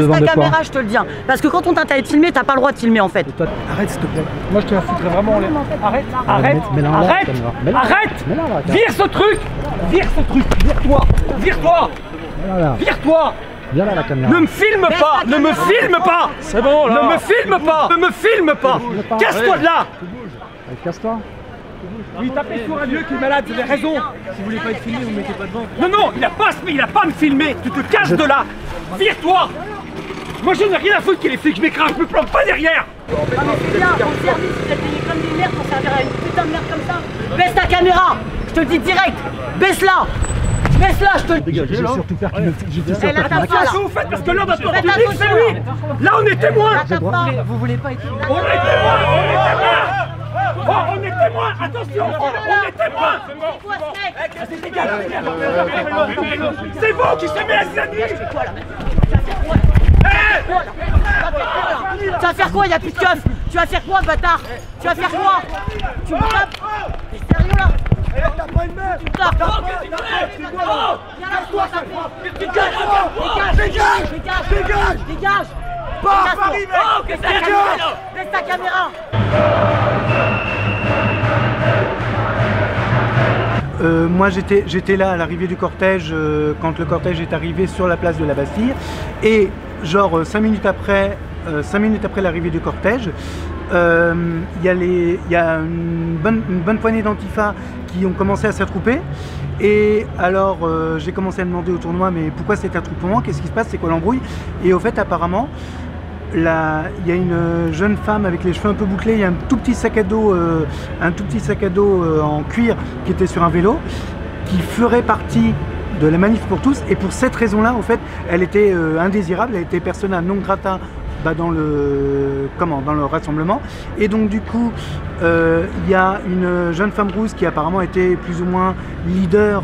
besoin ta de quoi? caméra, je te le dis. Hein. Parce que quand on t'interdit de filmer, t'as pas le droit de filmer en fait. Arrête s'il te plaît. Moi je te la foutrais vraiment en l'air. Arrête, arrête, Mets-la en l'air, la caméra. Mets-la en l'air. arrête. Mets-la en l'air, la caméra. Vire ce truc. Vire ce truc. Vire-toi. Vire-toi. Mets-la là. Vire-toi. Viens là la caméra. Ne me filme pas. Ne me filme pas. C'est bon là. Ne me filme pas. Ne me filme pas. Casse-toi de là. Allez, casse-toi. Oui, tapez sur un vieux qui est malade, vous avez raison. Si vous voulez pas être filmé, vous mettez pas devant. Non, non, il a pas à me filmer. Tu te casses de là. Vire-toi. Moi je n'ai rien à foutre qu'il est flic, je m'écrase, je me plante pas derrière. Ah mais c'est bien, ton service, vous êtes payé comme des merdes pour servir à une putain de merde comme ça. Baisse ta caméra, je te le dis direct. Baisse-la. Baisse-la, je te le dis. J'ai surtout peur qu'il me Elle a ta Qu'est-ce là. que vous faites? Parce que là, notre Faites public, c'est attention, lui. Là, on est témoin. Vous voulez pas être... On est témoin. On est témoin. Oh, on est témoin. Attention, on est témoin. C'est vous qui semez la zizanie. Tu vas faire quoi? Il n'y a plus de keuf. Tu vas faire quoi, bâtard? Tu vas faire quoi? Tu me tapes? T'es sérieux là? T'as pas une meuf. Tu me tapes. Viens là, toi, ça fait. Dégage. Dégage. Baisse ta caméra. Moi j'étais là à l'arrivée du cortège quand le cortège est arrivé sur la place de la Bastille et genre 5 minutes après l'arrivée du cortège, il y a une bonne poignée d'antifa qui ont commencé à s'attrouper et alors j'ai commencé à demander au tournoi mais pourquoi cet attroupement, qu'est-ce qui se passe, c'est quoi l'embrouille, et au fait apparemment il y a une jeune femme avec les cheveux un peu bouclés, il y a un tout petit sac à dos en cuir qui était sur un vélo, qui ferait partie de la manif pour tous, et pour cette raison-là, en fait, elle était indésirable, elle était persona non grata dans le rassemblement, et donc du coup, il y a une jeune femme rousse qui apparemment était plus ou moins leader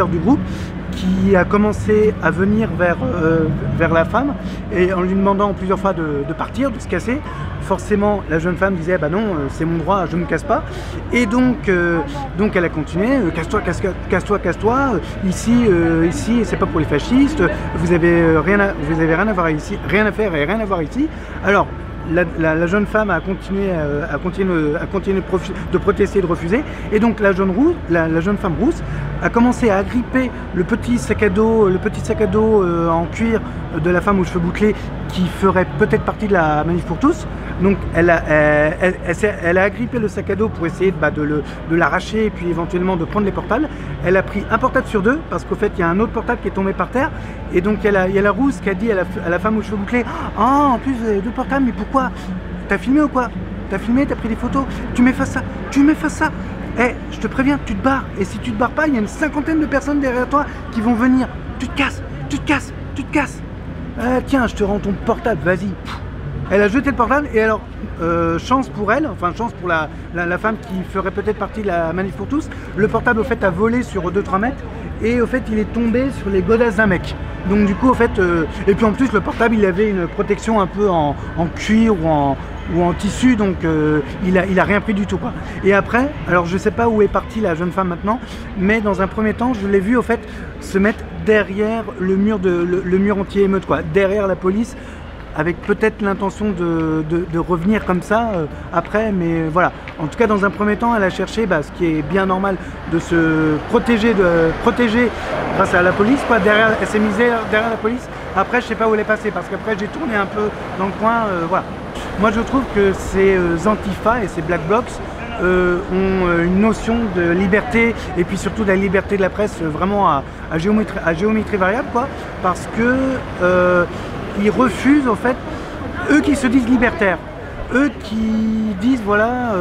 du groupe, qui a commencé à venir vers la femme et en lui demandant plusieurs fois de partir, de se casser. Forcément, la jeune femme disait bah non, c'est mon droit, je ne me casse pas. Et donc elle a continué, casse-toi, ici c'est pas pour les fascistes, vous avez rien à voir ici, rien à faire et rien à voir ici. Alors la jeune femme a continué de protester et de refuser, et donc la jeune femme rousse a commencé à agripper le petit sac à dos en cuir de la femme aux cheveux bouclés qui ferait peut-être partie de la manif pour tous. Donc elle a agrippé le sac à dos pour essayer de l'arracher et puis éventuellement de prendre les portables. Elle a pris un portable sur deux parce qu'au fait il y a un autre portable qui est tombé par terre, et donc il y a la rousse qui a dit à la femme aux cheveux bouclés « Ah, en plus vous avez deux portables, mais pourquoi? T'as filmé ou quoi? T'as filmé, t'as pris des photos? Tu m'effaces ça, Eh, je te préviens, tu te barres, et si tu te barres pas, il y a une cinquantaine de personnes derrière toi qui vont venir. Tu te casses. Tiens, je te rends ton portable, vas-y. » Elle a jeté le portable, et alors, chance pour elle, enfin chance pour la femme qui ferait peut-être partie de la manif pour tous, le portable au fait a volé sur 2-3 mètres, et au fait il est tombé sur les godasses d'un mec. Donc du coup au fait, et puis en plus le portable il avait une protection un peu en cuir ou en tissu, donc il a rien pris du tout quoi. Et après, alors je sais pas où est partie la jeune femme maintenant, mais dans un premier temps je l'ai vu au fait se mettre derrière le mur anti-émeute quoi, derrière la police, avec peut-être l'intention de revenir comme ça après, mais voilà. En tout cas, dans un premier temps, elle a cherché, ce qui est bien normal, de se protéger grâce à la police, quoi. Elle s'est mise derrière la police. Après, je sais pas où elle est passée, parce qu'après, j'ai tourné un peu dans le coin, voilà. Moi, je trouve que ces Antifa et ces Black Blocs ont une notion de liberté, et puis surtout de la liberté de la presse vraiment à géométrie variable, quoi, parce que ils refusent en fait, eux qui se disent libertaires, eux qui disent voilà,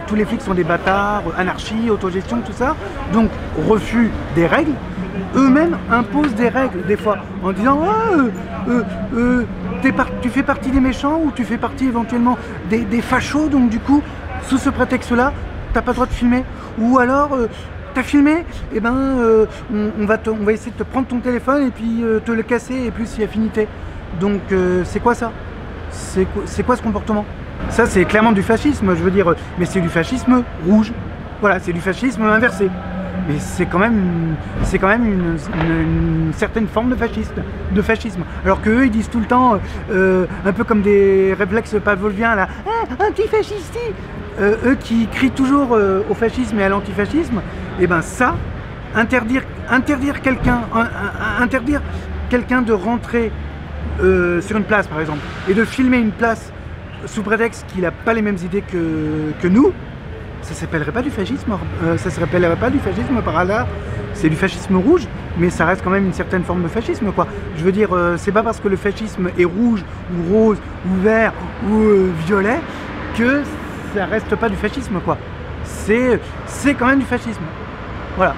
tous les flics sont des bâtards, anarchie, autogestion, tout ça, donc refus des règles, eux-mêmes imposent des règles des fois, en disant tu fais partie des méchants ou tu fais partie éventuellement des fachos, donc du coup, sous ce prétexte-là, t'as pas le droit de filmer, ou alors t'as filmé, et on va essayer de te prendre ton téléphone et puis te le casser, et puis c'est affinité. Donc c'est quoi ça? C'est quoi ce comportement? Ça c'est clairement du fascisme, je veux dire, mais c'est du fascisme rouge. Voilà, c'est du fascisme inversé. mais c'est quand même une certaine forme de fascisme. Alors qu'eux, ils disent tout le temps, un peu comme des réflexes pavloviens, là, ah, antifasciste. Eux qui crient toujours au fascisme et à l'antifascisme, et ben ça, interdire quelqu'un de rentrer sur une place, par exemple, et de filmer une place sous prétexte qu'il n'a pas les mêmes idées que nous, ça s'appellerait pas du fascisme, ça se rappellerait pas du fascisme par hasard. C'est du fascisme rouge, mais ça reste quand même une certaine forme de fascisme, quoi. Je veux dire, c'est pas parce que le fascisme est rouge, ou rose, ou vert, ou violet, que ça reste pas du fascisme, quoi. C'est quand même du fascisme. Voilà.